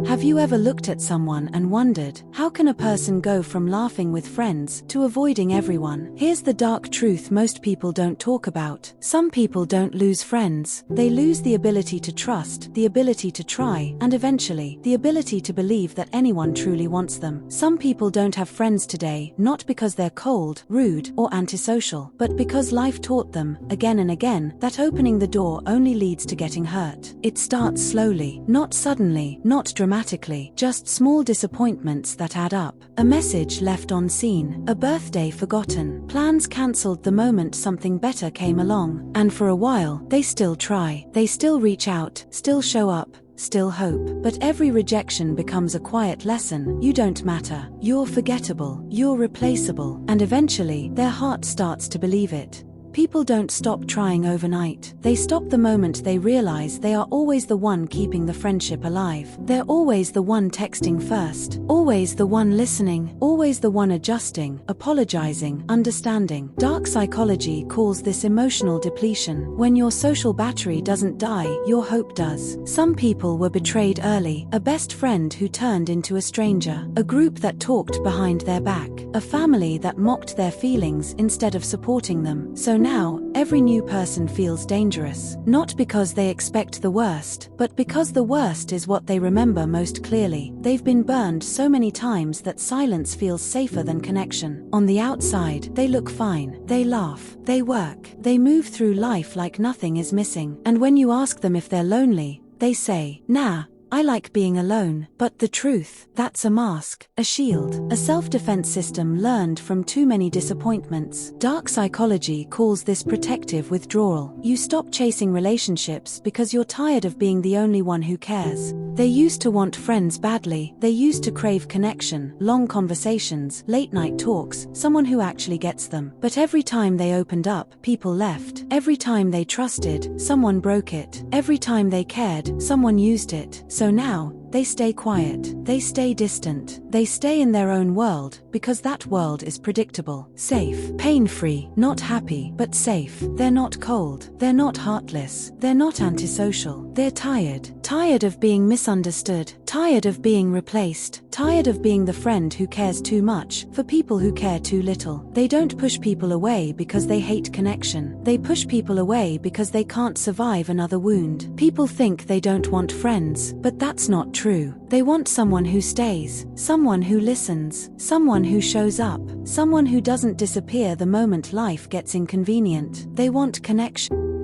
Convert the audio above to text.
Have you ever looked at someone and wondered, how can a person go from laughing with friends to avoiding everyone? Here's the dark truth most people don't talk about. Some people don't lose friends. They lose the ability to trust, the ability to try, and eventually, the ability to believe that anyone truly wants them. Some people don't have friends today, not because they're cold, rude, or antisocial, but because life taught them, again and again, that opening the door only leads to getting hurt. It starts slowly, not suddenly, not dramatically, just small disappointments that add up. A message left unseen, a birthday forgotten, plans cancelled the moment something better came along, and for a while, they still try. They still reach out, still show up, still hope. But every rejection becomes a quiet lesson. You don't matter. You're forgettable. You're replaceable. And eventually, their heart starts to believe it. People don't stop trying overnight. They stop the moment they realize they are always the one keeping the friendship alive. They're always the one texting first, always the one listening, always the one adjusting, apologizing, understanding. Dark psychology calls this emotional depletion. When your social battery doesn't die, your hope does. Some people were betrayed early, a best friend who turned into a stranger, a group that talked behind their back, a family that mocked their feelings instead of supporting them. So now, every new person feels dangerous, not because they expect the worst, but because the worst is what they remember most clearly. They've been burned so many times that silence feels safer than connection. On the outside, they look fine. They laugh. They work. They move through life like nothing is missing. And when you ask them if they're lonely, they say, "Nah, I like being alone." But the truth, that's a mask, a shield, a self-defense system learned from too many disappointments. Dark psychology calls this protective withdrawal. You stop chasing relationships because you're tired of being the only one who cares. They used to want friends badly. They used to crave connection, long conversations, late-night talks, someone who actually gets them. But every time they opened up, people left. Every time they trusted, someone broke it. Every time they cared, someone used it. So now, they stay quiet, they stay distant, they stay in their own world, because that world is predictable, safe, pain-free, not happy, but safe. They're not cold, they're not heartless, they're not antisocial, they're tired. Tired of being misunderstood, tired of being replaced, tired of being the friend who cares too much for people who care too little. They don't push people away because they hate connection. They push people away because they can't survive another wound. People think they don't want friends, but that's not true. They want someone who stays, someone who listens, someone who shows up, someone who doesn't disappear the moment life gets inconvenient. They want connection.